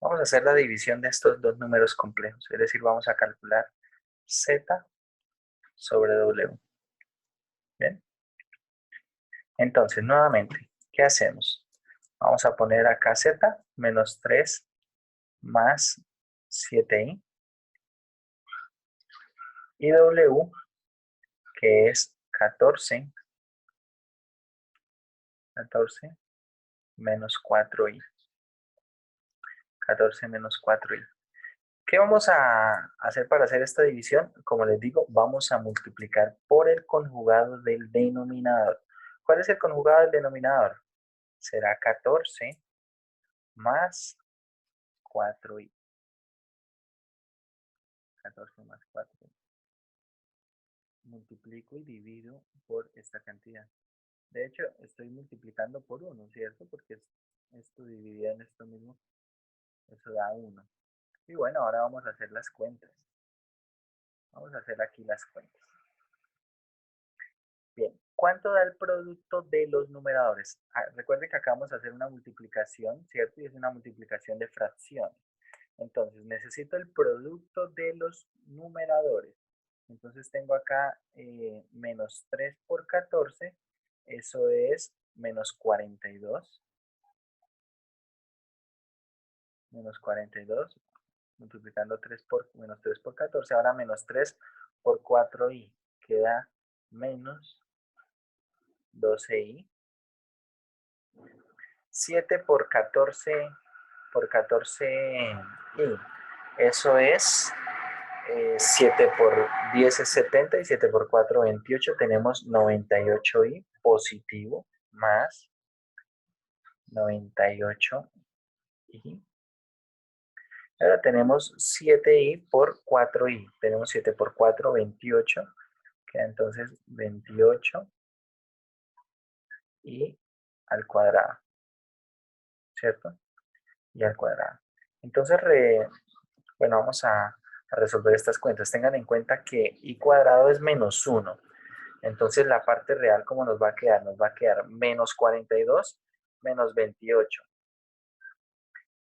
Vamos a hacer la división de estos dos números complejos, es decir, vamos a calcular z sobre w. ¿Bien? Entonces, nuevamente, ¿qué hacemos? Vamos a poner acá z menos 3 más 7i y w, que es 14 menos 4i. 14 menos 4i. ¿Qué vamos a hacer para hacer esta división? Como les digo, vamos a multiplicar por el conjugado del denominador. ¿Cuál es el conjugado del denominador? Será 14 más 4i. 14 más 4i. Multiplico y divido por esta cantidad. De hecho, estoy multiplicando por 1, ¿cierto? Porque esto dividido en esto mismo, eso da 1. Y bueno, ahora vamos a hacer las cuentas. Vamos a hacer aquí las cuentas. Bien, ¿cuánto da el producto de los numeradores? Recuerden que acabamos de hacer una multiplicación, ¿cierto? Y es una multiplicación de fracciones. Entonces, necesito el producto de los numeradores. Entonces, tengo acá menos 3 por 14. Eso es menos 42. Menos 42. Multiplicando 3 por, menos 3 por 14. Ahora menos 3 por 4i. Queda menos 12i. 7 por 14i. Eso es 7 por 10 es 70 y 7 por 4 28. Tenemos 98i positivo más 98i. Ahora tenemos 7i por 4i. Tenemos 7 por 4, 28. Queda entonces 28i al cuadrado. ¿Cierto? Y al cuadrado. Entonces, bueno, vamos a resolver estas cuentas. Tengan en cuenta que i cuadrado es menos 1. Entonces, la parte real, ¿cómo nos va a quedar? Nos va a quedar menos 42 menos 28.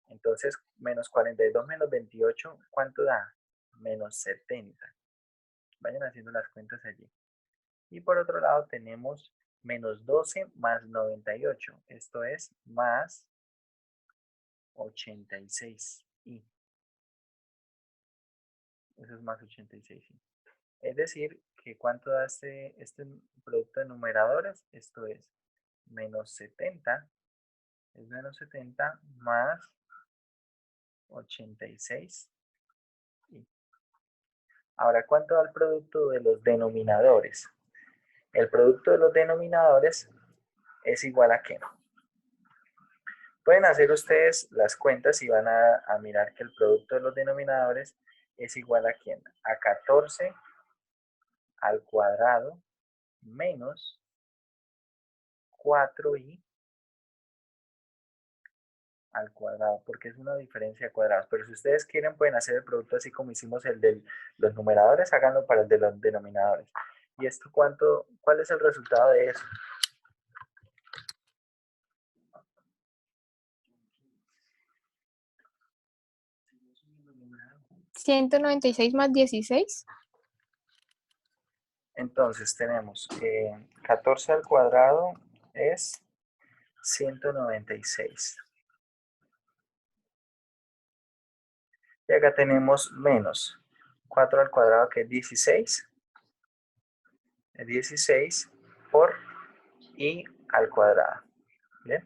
Entonces, menos 42 menos 28, ¿cuánto da? Menos 70. Vayan haciendo las cuentas allí. Y por otro lado tenemos menos 12 más 98. Esto es más 86. Y eso es más 86. Es decir, que ¿cuánto da este producto de numeradores? Esto es menos 70. Es menos 70 más 86. Ahora, ¿cuánto da el producto de los denominadores? El producto de los denominadores es igual a ¿qué? Pueden hacer ustedes las cuentas y van a mirar que el producto de los denominadores es igual a ¿quién? A 14 al cuadrado menos 4i al cuadrado, porque es una diferencia de cuadrados. Pero si ustedes quieren, pueden hacer el producto así como hicimos el de los numeradores, háganlo para el de los denominadores. ¿Y esto cuál es el resultado de eso? ¿196 más 16? Entonces tenemos 14 al cuadrado es 196. Y acá tenemos menos 4 al cuadrado, que es 16. Es 16 por i al cuadrado. ¿Bien?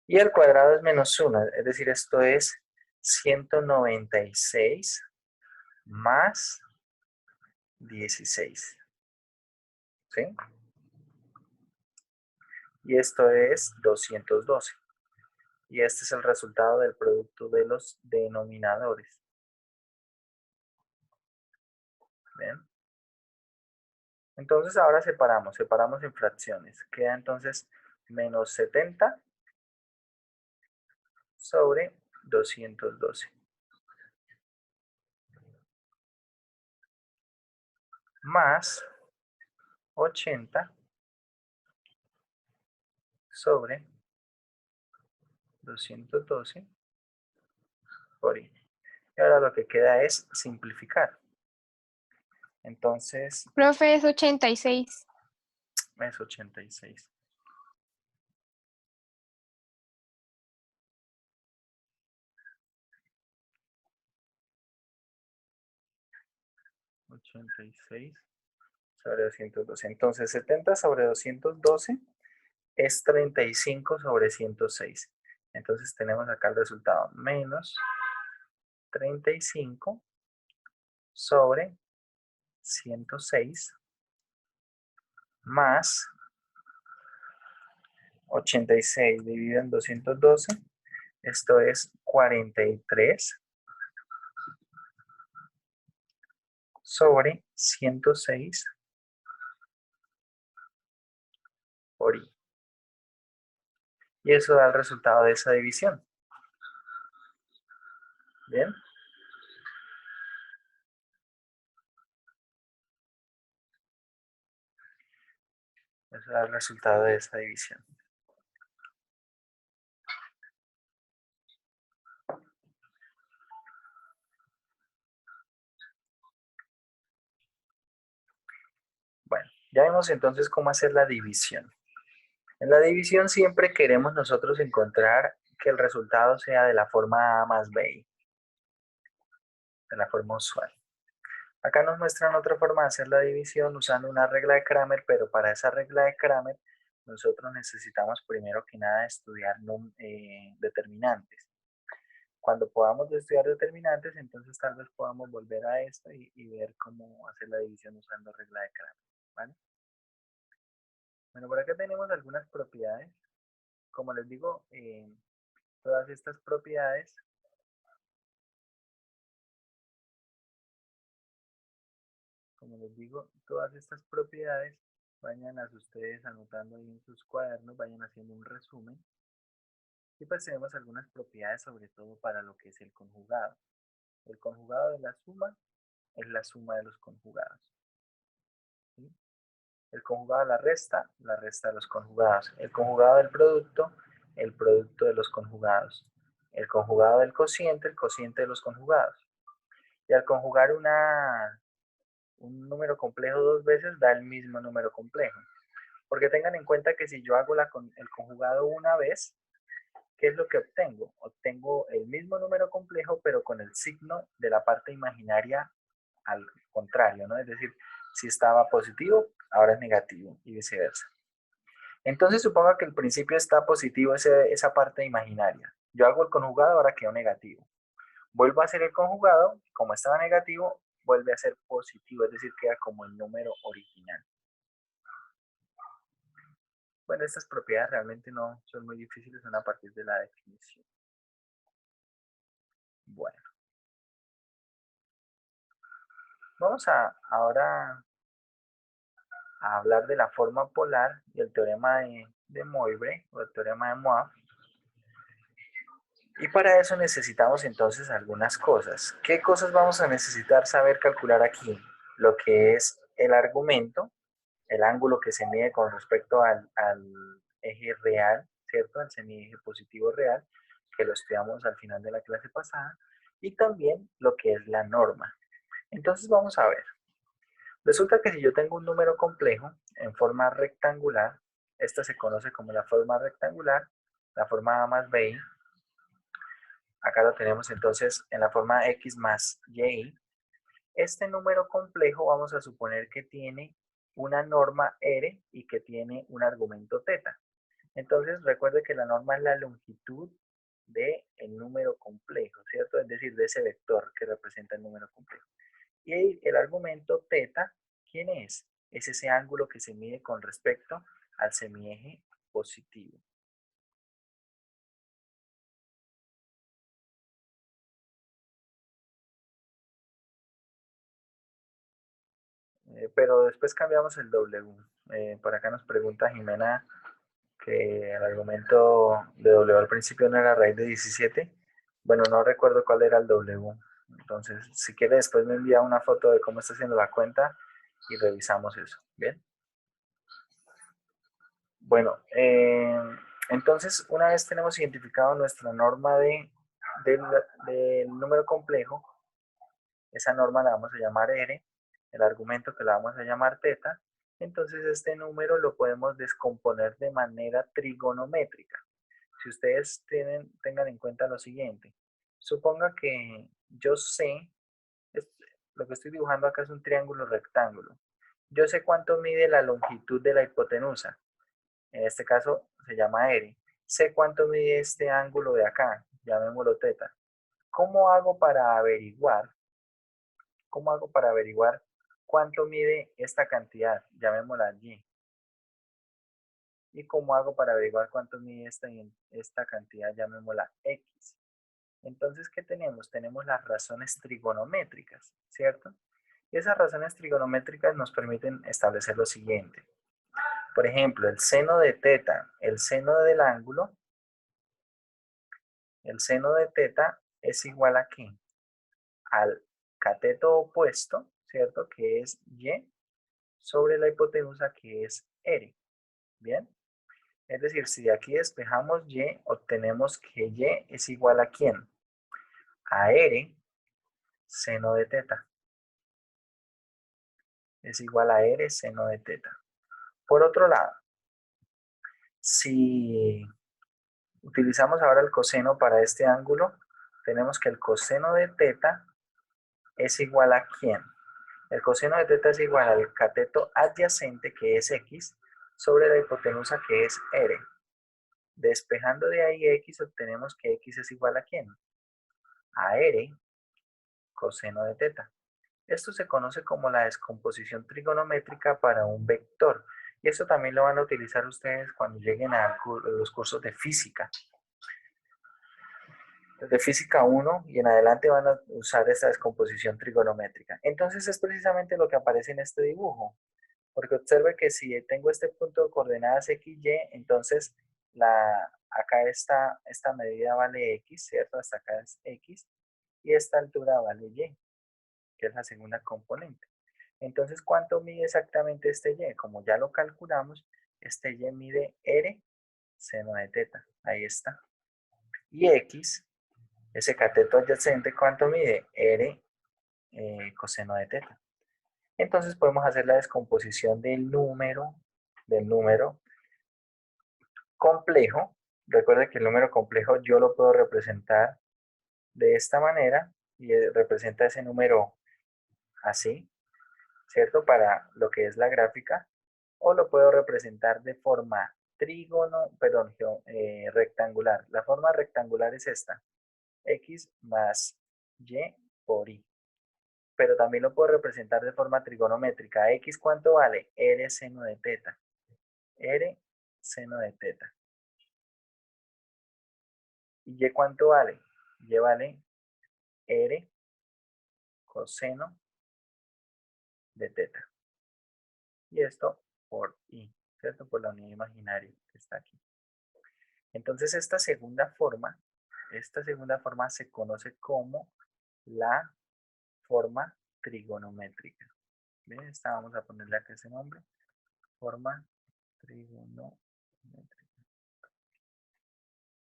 Y al cuadrado es menos 1, es decir, esto es 196 más 16. ¿Sí? Y esto es 212. Y este es el resultado del producto de los denominadores. ¿Bien? Entonces ahora separamos en fracciones. Queda entonces menos 70 sobre 212. Más 80 sobre 212. por i. Y ahora lo que queda es simplificar. Entonces, Profe, es 86. es 86. Sobre 212. Entonces, 70 sobre 212 es 35 sobre 106. Entonces, tenemos acá el resultado. Menos 35 sobre 106 más 86 dividido en 212. Esto es 43 sobre 106 por i. Y eso da el resultado de esa división. ¿Bien? Eso da el resultado de esa división. Bueno, ya vemos entonces cómo hacer la división. En la división siempre queremos nosotros encontrar que el resultado sea de la forma A más B, de la forma usual. Acá nos muestran otra forma de hacer la división usando una regla de Cramer, pero para esa regla de Cramer nosotros necesitamos primero que nada estudiar determinantes. Cuando podamos estudiar determinantes, entonces tal vez podamos volver a esto y ver cómo hacer la división usando regla de Cramer. ¿Vale? Bueno, por acá tenemos algunas propiedades. Como les digo, todas estas propiedades vayan a ustedes anotando ahí en sus cuadernos, vayan haciendo un resumen. Y pues tenemos algunas propiedades sobre todo para lo que es el conjugado. El conjugado de la suma es la suma de los conjugados. ¿Sí? El conjugado de la resta de los conjugados. El conjugado del producto, el producto de los conjugados. El conjugado del cociente, el cociente de los conjugados. Y al conjugar un número complejo dos veces, da el mismo número complejo. Porque tengan en cuenta que si yo hago el conjugado una vez, ¿qué es lo que obtengo? Obtengo el mismo número complejo, pero con el signo de la parte imaginaria al contrario, ¿no? Es decir, si estaba positivo, ahora es negativo y viceversa. Entonces suponga que el principio está positivo esa parte imaginaria. Yo hago el conjugado, ahora quedó negativo. Vuelvo a hacer el conjugado, como estaba negativo, vuelve a ser positivo, es decir, queda como el número original. Bueno, estas propiedades realmente no son muy difíciles, son a partir de la definición. Bueno. Vamos ahora a hablar de la forma polar y el teorema de Moivre o el teorema de Moivre. Y para eso necesitamos entonces algunas cosas. ¿Qué cosas vamos a necesitar saber calcular aquí? Lo que es el argumento, el ángulo que se mide con respecto al eje real, ¿cierto? Al semieje positivo real, que lo estudiamos al final de la clase pasada. Y también lo que es la norma. Entonces vamos a ver. Resulta que si yo tengo un número complejo en forma rectangular, esta se conoce como la forma rectangular, la forma A más BI. Acá lo tenemos entonces en la forma X más Y. Este número complejo vamos a suponer que tiene una norma R y que tiene un argumento θ. Entonces recuerde que la norma es la longitud del número complejo, ¿cierto? Es decir, de ese vector que representa el número complejo. Y el argumento θ, ¿quién es? Es ese ángulo que se mide con respecto al semieje positivo. Pero después cambiamos el W. Por acá nos pregunta Jimena que el argumento de W al principio no era raíz de 17. Bueno, no recuerdo cuál era el W. Entonces, si quiere, después me envía una foto de cómo está haciendo la cuenta y revisamos eso. ¿Bien? Bueno, entonces una vez tenemos identificado nuestra norma de del número complejo, esa norma la vamos a llamar R, el argumento que la vamos a llamar teta. Entonces este número lo podemos descomponer de manera trigonométrica. Si ustedes tengan en cuenta lo siguiente, suponga que yo sé, lo que estoy dibujando acá es un triángulo rectángulo. Yo sé cuánto mide la longitud de la hipotenusa. En este caso se llama R. Sé cuánto mide este ángulo de acá, llamémoslo teta. ¿Cómo hago para averiguar? ¿Cómo hago para averiguar cuánto mide esta cantidad? Llamémosla Y. ¿Y cómo hago para averiguar cuánto mide esta cantidad? Llamémosla X. Entonces, ¿qué tenemos? Tenemos las razones trigonométricas, ¿cierto? Y esas razones trigonométricas nos permiten establecer lo siguiente. Por ejemplo, el seno de teta, el seno del ángulo, el seno de teta es igual a ¿qué? Al cateto opuesto, ¿cierto? Que es Y, sobre la hipotenusa que es R. ¿Bien? Es decir, si de aquí despejamos Y, obtenemos que Y es igual a ¿quién? A R seno de teta. Es igual a R seno de teta. Por otro lado, si utilizamos ahora el coseno para este ángulo, tenemos que el coseno de teta es igual a ¿quién? El coseno de teta es igual al cateto adyacente, que es X, sobre la hipotenusa, que es R. Despejando de ahí X, obtenemos que X es igual a ¿quién? A R coseno de teta. Esto se conoce como la descomposición trigonométrica para un vector. Y esto también lo van a utilizar ustedes cuando lleguen a los cursos de física. Desde física 1 y en adelante van a usar esta descomposición trigonométrica. Entonces es precisamente lo que aparece en este dibujo. Porque observe que si tengo este punto de coordenadas X, Y, entonces acá esta medida vale X, ¿cierto? Hasta acá es X. Y esta altura vale Y, que es la segunda componente. Entonces, ¿cuánto mide exactamente este Y? Como ya lo calculamos, este Y mide R seno de teta. Ahí está. Y X, ese cateto adyacente, ¿cuánto mide? R coseno de teta. Entonces podemos hacer la descomposición del número complejo. Recuerde que el número complejo yo lo puedo representar de esta manera y representa ese número así, ¿cierto? Para lo que es la gráfica. O lo puedo representar de forma rectangular. La forma rectangular es esta. X más Y por Y. Pero también lo puedo representar de forma trigonométrica. X, ¿cuánto vale? R seno de teta. R seno de teta. ¿Y Y cuánto vale? Y vale R coseno de teta. Y esto por Y, ¿cierto? Por la unidad imaginaria que está aquí. Entonces esta segunda forma se conoce como la forma trigonométrica. ¿Bien? Esta vamos a ponerle acá ese nombre. Forma trigonométrica.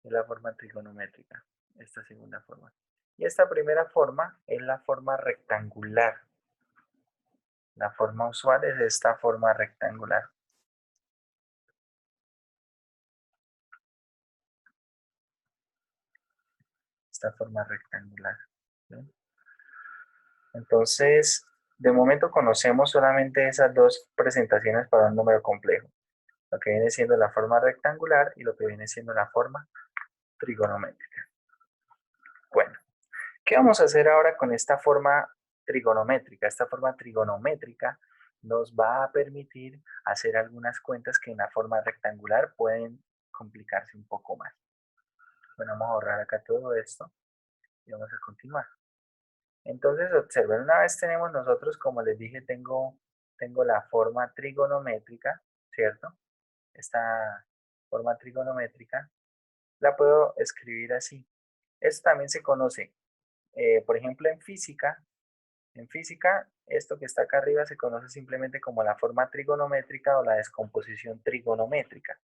Es la forma trigonométrica, esta segunda forma. Y esta primera forma es la forma rectangular. La forma usual es esta forma rectangular. Esta forma rectangular. ¿Sí? Entonces, de momento conocemos solamente esas dos presentaciones para un número complejo. Lo que viene siendo la forma rectangular y lo que viene siendo la forma trigonométrica. Bueno, ¿qué vamos a hacer ahora con esta forma trigonométrica? Esta forma trigonométrica nos va a permitir hacer algunas cuentas que en la forma rectangular pueden complicarse un poco más. Bueno, vamos a borrar acá todo esto y vamos a continuar. Entonces, observen, una vez tenemos nosotros, como les dije, tengo la forma trigonométrica, ¿cierto? Esta forma trigonométrica la puedo escribir así. Esto también se conoce, por ejemplo, en física, esto que está acá arriba se conoce simplemente como la forma trigonométrica o la descomposición trigonométrica.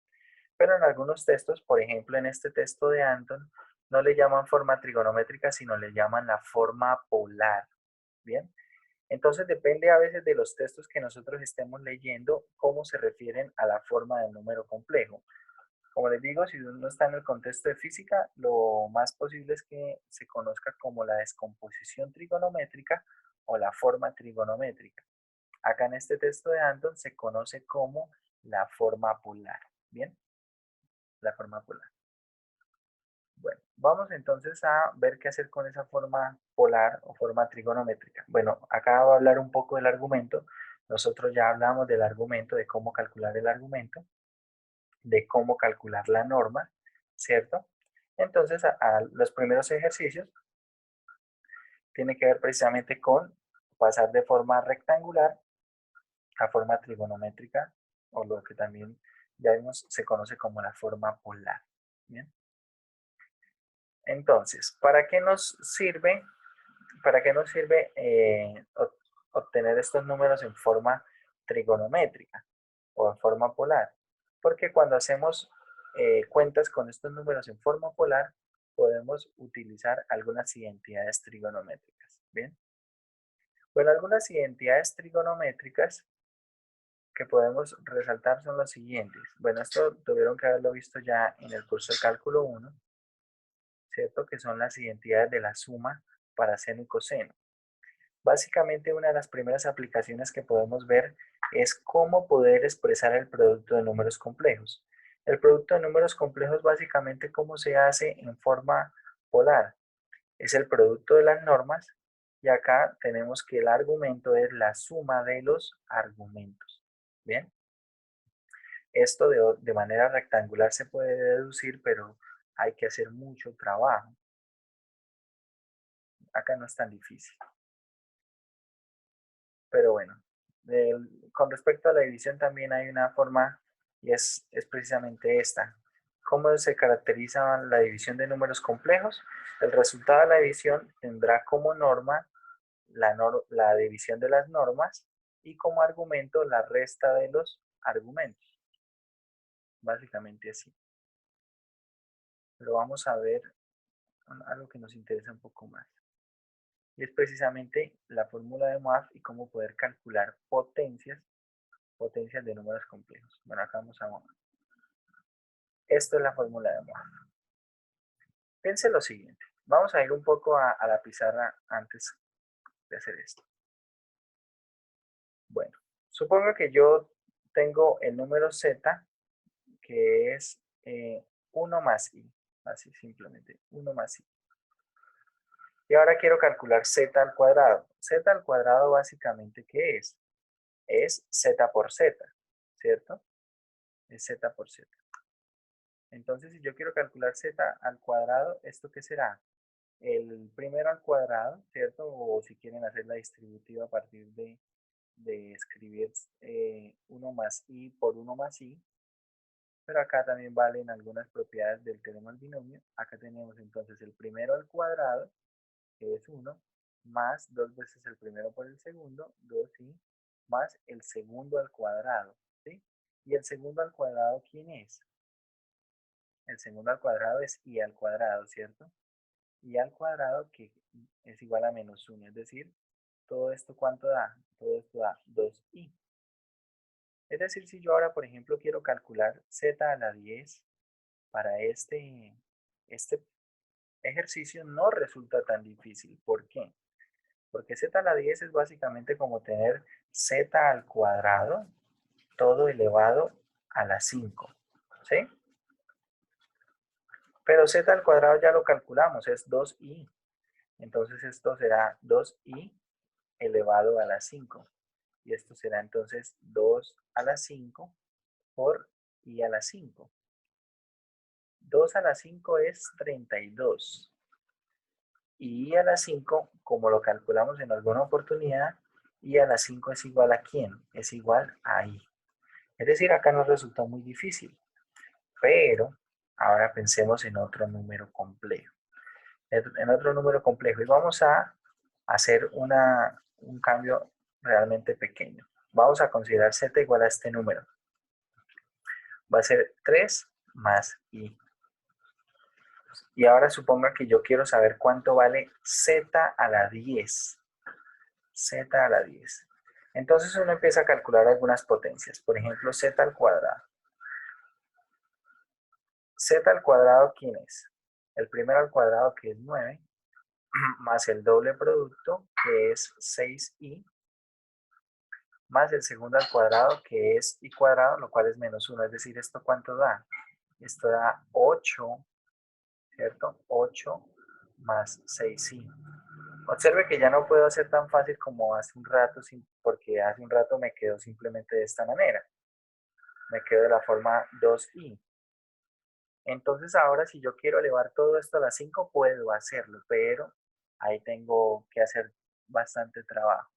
Pero en algunos textos, por ejemplo en este texto de Anton, no le llaman forma trigonométrica, sino le llaman la forma polar. ¿Bien? Entonces depende a veces de los textos que nosotros estemos leyendo, cómo se refieren a la forma del número complejo. Como les digo, si uno está en el contexto de física, lo más posible es que se conozca como la descomposición trigonométrica o la forma trigonométrica. Acá en este texto de Anton se conoce como la forma polar. ¿Bien? La forma polar. Bueno, vamos entonces a ver qué hacer con esa forma polar o forma trigonométrica. Bueno, acá voy a hablar un poco del argumento. Nosotros ya hablamos del argumento, de cómo calcular el argumento, de cómo calcular la norma, ¿cierto? Entonces, a los primeros ejercicios tiene que ver precisamente con pasar de forma rectangular a forma trigonométrica, o lo que también ya vimos se conoce como la forma polar. ¿Bien? Entonces, ¿para qué nos sirve obtener estos números en forma trigonométrica o en forma polar? Porque cuando hacemos cuentas con estos números en forma polar, podemos utilizar algunas identidades trigonométricas. ¿Bien? Bueno, algunas identidades trigonométricas que podemos resaltar son los siguientes. Bueno, esto tuvieron que haberlo visto ya en el curso de cálculo 1, ¿cierto? Que son las identidades de la suma para seno y coseno. Básicamente una de las primeras aplicaciones que podemos ver es cómo poder expresar el producto de números complejos. El producto de números complejos básicamente cómo se hace en forma polar. Es el producto de las normas y acá tenemos que el argumento es la suma de los argumentos. ¿Bien? Esto de manera rectangular se puede deducir, pero hay que hacer mucho trabajo. Acá no es tan difícil. Pero bueno, con respecto a la división también hay una forma y es precisamente esta. ¿Cómo se caracteriza la división de números complejos? El resultado de la división tendrá como norma la división de las normas y como argumento la resta de los argumentos. Básicamente así. Pero vamos a ver algo que nos interesa un poco más. Y es precisamente la fórmula de Moivre y cómo poder calcular potencias de números complejos. Bueno, acá vamos a Moivre. Esto es la fórmula de Moivre. Piense lo siguiente. Vamos a ir un poco a la pizarra antes de hacer esto. Bueno, supongo que yo tengo el número z, que es 1 más i. Así simplemente, 1 más i. Y ahora quiero calcular z al cuadrado. Z al cuadrado básicamente, ¿qué es? Es z por z, ¿cierto? Es z por z. Entonces, si yo quiero calcular z al cuadrado, ¿esto qué será? El primero al cuadrado, ¿cierto? O si quieren hacer la distributiva a partir de escribir 1 más i por 1 más i. Pero acá también valen algunas propiedades del teorema del binomio. Acá tenemos entonces el primero al cuadrado, que es 1, más 2 veces el primero por el segundo, 2i, más el segundo al cuadrado, ¿sí? ¿Y el segundo al cuadrado quién es? El segundo al cuadrado es i al cuadrado, ¿cierto? I al cuadrado que es igual a menos 1, es decir, todo esto ¿cuánto da? Todo esto da 2i. Es decir, si yo ahora, por ejemplo, quiero calcular z a la 10 para este ejercicio, no resulta tan difícil. ¿Por qué? Porque z a la 10 es básicamente como tener z al cuadrado, todo elevado a la 5, ¿sí? Pero z al cuadrado ya lo calculamos, es 2i. Entonces esto será 2i elevado a la 5. Y esto será entonces 2 a la 5 por i a la 5. 2 a la 5 es 32. Y i a la 5, como lo calculamos en alguna oportunidad, i a la 5 es igual a ¿quién? Es igual a i. Es decir, acá nos resultó muy difícil. Pero ahora pensemos en otro número complejo. En otro número complejo. Y vamos a hacer un cambio realmente pequeño. Vamos a considerar z igual a este número. Va a ser 3 más i. Y ahora suponga que yo quiero saber cuánto vale z a la 10. Z a la 10. Entonces uno empieza a calcular algunas potencias. Por ejemplo, z al cuadrado. Z al cuadrado, ¿quién es? El primero al cuadrado, que es 9, más el doble producto, que es 6i, más el segundo al cuadrado, que es i cuadrado, lo cual es menos 1. Es decir, ¿esto cuánto da? Esto da 8, ¿cierto? 8 más 6i. Observe que ya no puedo hacer tan fácil como hace un rato, porque hace un rato me quedó simplemente de esta manera. Me quedó de la forma 2i. Entonces ahora si yo quiero elevar todo esto a la 5, puedo hacerlo, pero ahí tengo que hacer bastante trabajo.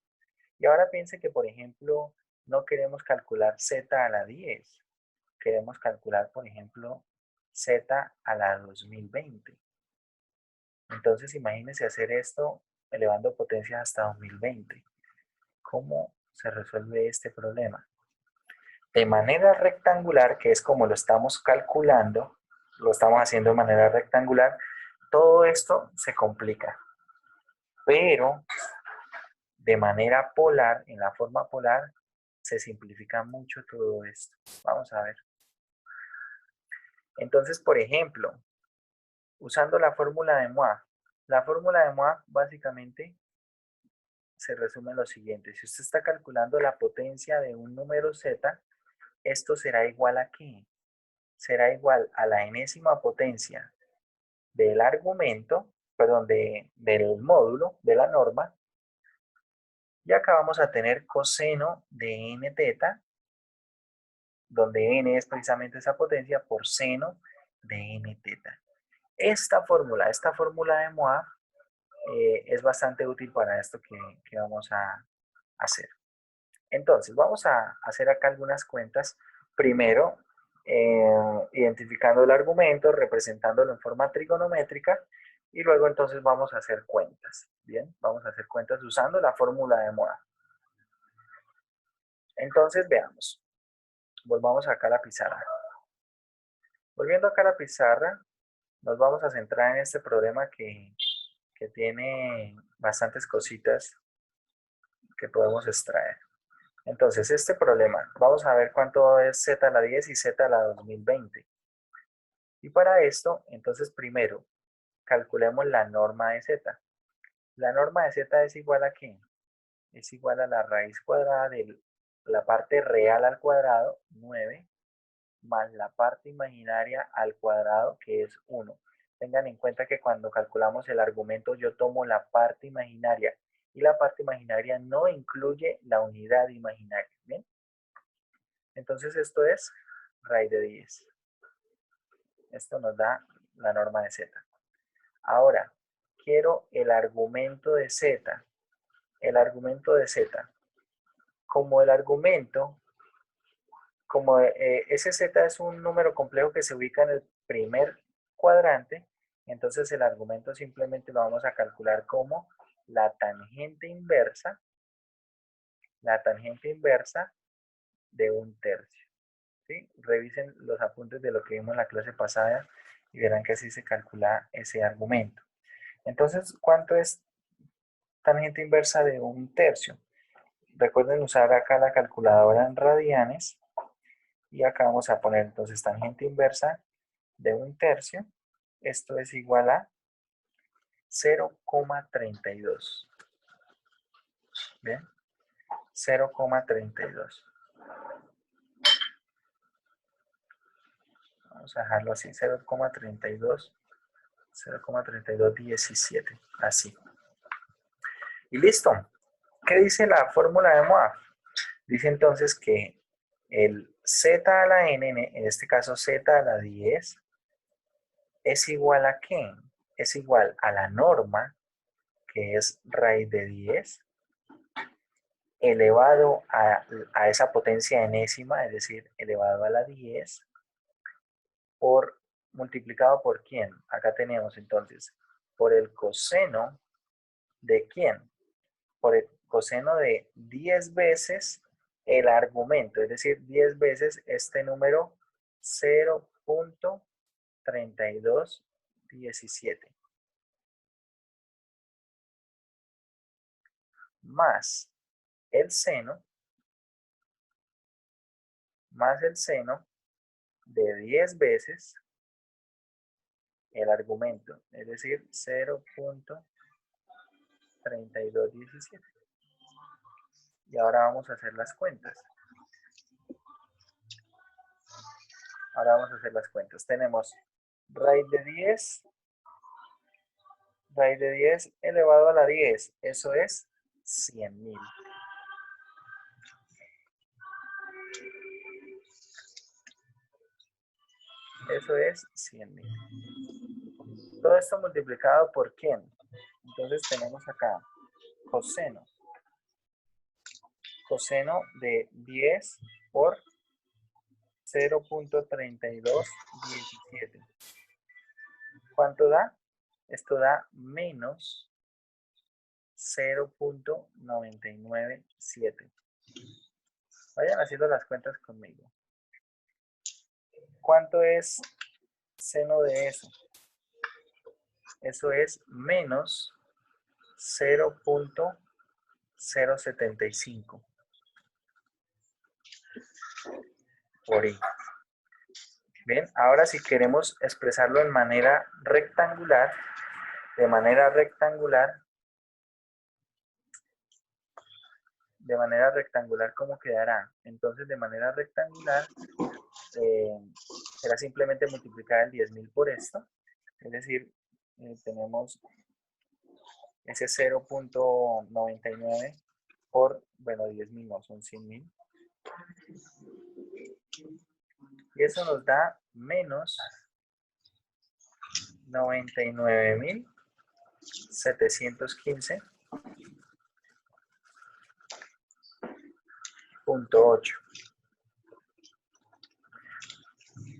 Y ahora piense que, por ejemplo, no queremos calcular z a la 10. Queremos calcular, por ejemplo, z a la 2020. Entonces imagínense hacer esto elevando potencias hasta 2020. ¿Cómo se resuelve este problema? De manera rectangular, que es como lo estamos calculando, lo estamos haciendo de manera rectangular, todo esto se complica. Pero de manera polar, en la forma polar, se simplifica mucho todo esto. Vamos a ver. Entonces, por ejemplo, usando la fórmula de Moivre. La fórmula de Moivre básicamente se resume en lo siguiente. Si usted está calculando la potencia de un número z, esto será igual a ¿qué? Será igual a la enésima potencia del argumento, perdón, del módulo, de la norma. Y acá vamos a tener coseno de n teta, donde n es precisamente esa potencia, por seno de n teta. Esta fórmula de Moivre, es bastante útil para esto que vamos a hacer. Entonces, vamos a hacer acá algunas cuentas. Primero, identificando el argumento, representándolo en forma trigonométrica, y luego entonces vamos a hacer cuentas. Bien, vamos a hacer cuentas usando la fórmula de Moivre. Entonces, veamos. Volvamos acá a la pizarra. Volviendo acá a la pizarra, nos vamos a centrar en este problema que tiene bastantes cositas que podemos extraer. Entonces, este problema, vamos a ver cuánto es z a la 10 y z a la 2020. Y para esto, entonces primero, calculemos la norma de z. La norma de z es igual a ¿qué? Es igual a la raíz cuadrada de la parte real al cuadrado, 9, más la parte imaginaria al cuadrado, que es 1. Tengan en cuenta que cuando calculamos el argumento, yo tomo la parte imaginaria, y la parte imaginaria no incluye la unidad imaginaria. ¿Bien? Entonces esto es raíz de 10. Esto nos da la norma de z. Ahora, quiero el argumento de z. El argumento de z. Como el argumento, como ese z es un número complejo que se ubica en el primer cuadrante, entonces el argumento simplemente lo vamos a calcular como la tangente inversa de un tercio. ¿Sí? Revisen los apuntes de lo que vimos en la clase pasada y verán que así se calcula ese argumento. Entonces, ¿cuánto es tangente inversa de un tercio? Recuerden usar acá la calculadora en radianes y acá vamos a poner entonces tangente inversa de un tercio. Esto es igual a 0,32. ¿Bien? 0,32. Vamos a dejarlo así, 0,32. 0,3217. Así. Y listo. ¿Qué dice la fórmula de Moivre? Dice entonces que el z a la n, en este caso z a la 10, es igual a ¿qué? Es igual a la norma, que es raíz de 10, elevado a esa potencia enésima, es decir, elevado a la 10, por multiplicado por ¿quién? Acá tenemos entonces, por el coseno de ¿quién? Por el coseno de 10 veces el argumento, es decir, 10 veces este número 0,3217. 17. Más el seno de 10 veces el argumento, es decir, 0.3217. Y ahora vamos a hacer las cuentas. Tenemos raíz de 10 elevado a la 10. Eso es 100.000. Eso es 100.000. Todo esto multiplicado por ¿quién? Entonces tenemos acá coseno. Coseno de 10 por 0.3217. ¿Cuánto da? Esto da menos 0.997. Vayan haciendo las cuentas conmigo. ¿Cuánto es seno de eso? Eso es menos 0.075 por i. Bien, ahora si queremos expresarlo de manera rectangular, ¿cómo quedará? Entonces, de manera rectangular, será simplemente multiplicar el 10.000 por esto, es decir, tenemos ese 0.99 por, bueno, 10.000 no, son 100.000. Y eso nos da menos 99.715.8.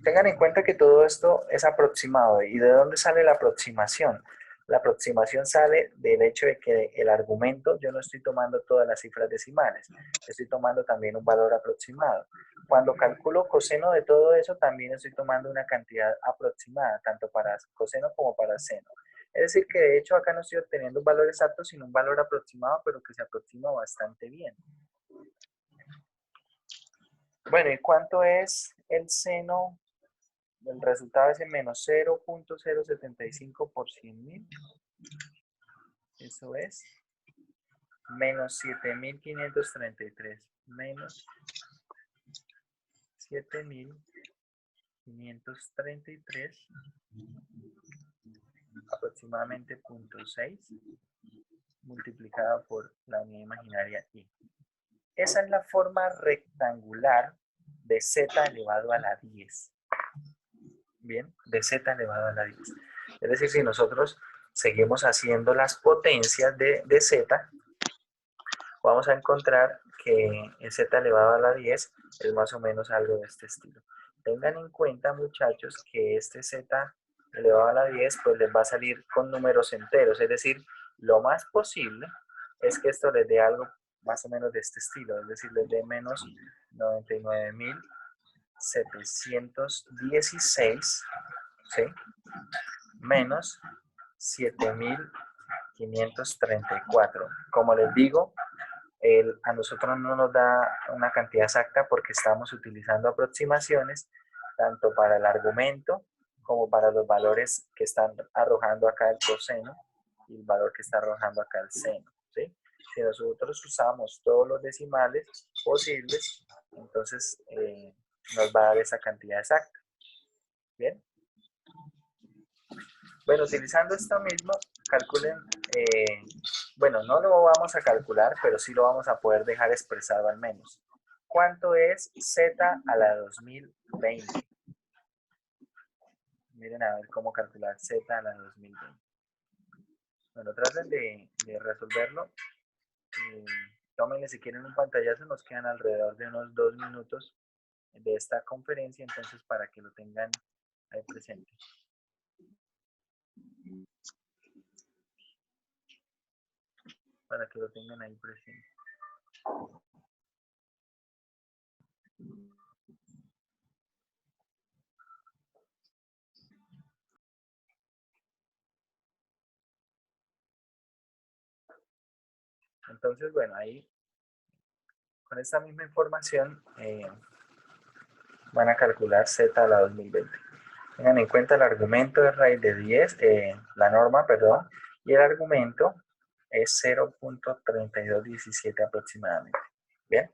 Tengan en cuenta que todo esto es aproximado. ¿Y de dónde sale la aproximación? La aproximación sale del hecho de que el argumento, yo no estoy tomando todas las cifras decimales, estoy tomando también un valor aproximado. Cuando calculo coseno de todo eso, también estoy tomando una cantidad aproximada, tanto para coseno como para seno. Es decir, que de hecho acá no estoy obteniendo un valor exacto, sino un valor aproximado, pero que se aproxima bastante bien. Bueno, ¿y cuánto es el seno? El resultado es menos 0.075 por 100.000. Eso es menos 7.533. Menos 7.533, aproximadamente 0.6, multiplicado por la unidad imaginaria i. Esa es la forma rectangular de z elevado a la 10. Bien, de z elevado a la 10. Es decir, si nosotros seguimos haciendo las potencias de z, vamos a encontrar que el z elevado a la 10 es más o menos algo de este estilo. Tengan en cuenta, muchachos, que este z elevado a la 10 pues les va a salir con números enteros, es decir, lo más posible es que esto les dé algo más o menos de este estilo, es decir, les dé menos 99.716, ¿sí? Menos 7.534. Como les digo, a nosotros no nos da una cantidad exacta porque estamos utilizando aproximaciones tanto para el argumento como para los valores que están arrojando acá el coseno y el valor que está arrojando acá el seno, ¿sí? Si nosotros usamos todos los decimales posibles, entonces nos va a dar esa cantidad exacta. ¿Bien? Bueno, utilizando esto mismo, calculen, bueno, no lo vamos a calcular, pero sí lo vamos a poder dejar expresado al menos. ¿Cuánto es z a la 2020? Miren a ver cómo calcular z a la 2020. Bueno, traten de resolverlo. Tómenle si quieren un pantallazo, nos quedan alrededor de unos 2 minutos de esta conferencia, entonces para que lo tengan ahí presente. Para que lo tengan ahí presente. Entonces, bueno, ahí con esta misma información van a calcular z a la 2020. Tengan en cuenta el argumento de raíz de 10, la norma, perdón, y el argumento es 0.3217 aproximadamente. Bien.